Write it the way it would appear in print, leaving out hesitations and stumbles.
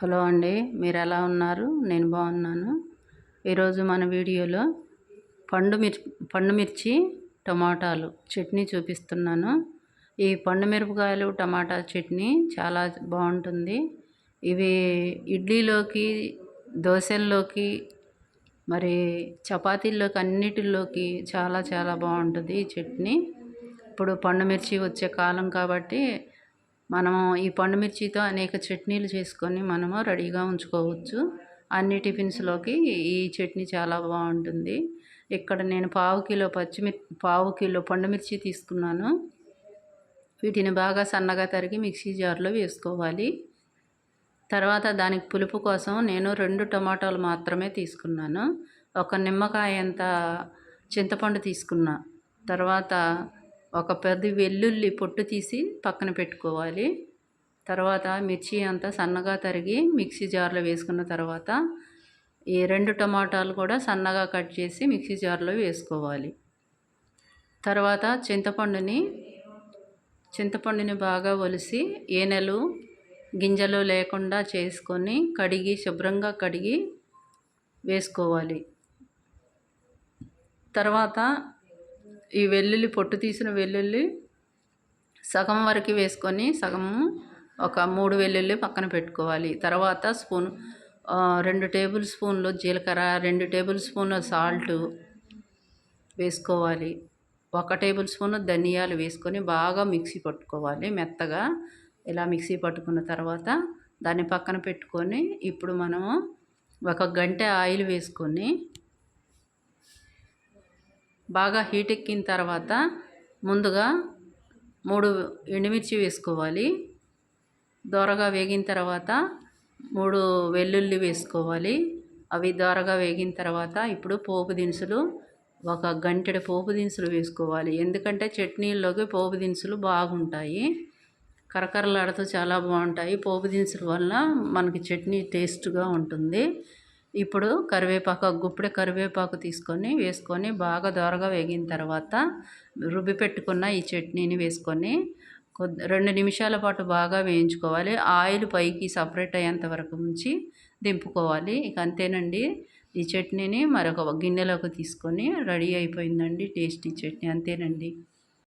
Hello అండి, మీరు ఎలా ఉన్నారు? నేను బాగున్నాను. ఈరోజు మన వీడియోలో పండు మిర్చి టమాటాలు చట్నీ చూపిస్తున్నాను. ఈ పండు మిరపకాయలు టమాటా చట్నీ చాలా బాగుంటుంది. ఇవి ఇడ్లీలోకి, దోశల్లోకి, మరి చపాతీల్లోకి అన్నిటిలోకి చాలా చాలా బాగుంటుంది ఈ చట్నీ. ఇప్పుడు పండు మిర్చి వచ్చే కాలం కాబట్టి మనము ఈ పండు మిర్చితో అనేక చట్నీలు చేసుకొని మనము రెడీగా ఉంచుకోవచ్చు. అన్ని టిఫిన్స్లోకి ఈ చట్నీ చాలా బాగుంటుంది. ఇక్కడ నేను పావు కిలో పండు మిర్చి తీసుకున్నాను. వీటిని బాగా సన్నగా తరిగి మిక్సీ జార్లో వేసుకోవాలి. తర్వాత దానికి పులుపు కోసం నేను 2 టమాటాలు మాత్రమే తీసుకున్నాను. ఒక నిమ్మకాయ అంత చింతపండు తీసుకున్నా. తర్వాత ఒక 10 వెల్లుల్లి పొట్టు తీసి పక్కన పెట్టుకోవాలి. తర్వాత మిర్చి అంతా సన్నగా తరిగి మిక్సీ జార్లో వేసుకున్న తర్వాత ఈ 2 టమాటాలు కూడా సన్నగా కట్ చేసి మిక్సీ జార్లో వేసుకోవాలి. తర్వాత చింతపండుని బాగా ఒలిసి ఏనెలు గింజలు లేకుండా చేసుకొని శుభ్రంగా కడిగి వేసుకోవాలి. తర్వాత ఈ పొట్టు తీసిన వెల్లుల్లి సగం వరకు వేసుకొని ఒక 3 వెల్లుల్లి పక్కన పెట్టుకోవాలి. తర్వాత 2 టేబుల్ స్పూన్లు జీలకర్ర, 2 టేబుల్ స్పూన్ల సాల్ట్ వేసుకోవాలి. 1 టేబుల్ స్పూన్ ధనియాలు వేసుకొని బాగా మిక్సీ పట్టుకోవాలి. మెత్తగా ఇలా మిక్సీ పట్టుకున్న తర్వాత దాన్ని పక్కన పెట్టుకొని ఇప్పుడు మనము 1 గంటె ఆయిల్ వేసుకొని బాగా హీట్ ఎక్కిన తర్వాత ముందుగా 3 ఎండుమిర్చి వేసుకోవాలి. దోరగా వేగిన తర్వాత 3 వెల్లుల్లి వేసుకోవాలి. అవి దోరగా వేగిన తర్వాత ఇప్పుడు పోపు దినుసులు 1 గంటెడు పోపు దినుసులు వేసుకోవాలి. ఎందుకంటే చట్నీల్లోకి పోపు దినుసులు బాగుంటాయి, కరకరలాడుతూ చాలా బాగుంటాయి. పోపు దినుసుల వల్ల మనకి చట్నీ టేస్ట్గా ఉంటుంది. ఇప్పుడు గుప్పెడు కరివేపాకు వేసుకొని బాగా దోరగా వేగిన తర్వాత రుబ్బి పెట్టుకున్న ఈ చట్నీని వేసుకొని 2 నిమిషాల పాటు బాగా వేయించుకోవాలి. ఆయిల్ పైకి సపరేట్ అయ్యేంత వరకు ఉంచి దింపుకోవాలి. ఇక అంతేనండి. ఈ చట్నీని మరొక గిన్నెలోకి తీసుకొని రెడీ అయిపోయిందండి టేస్టీ చట్నీ. అంతేనండి.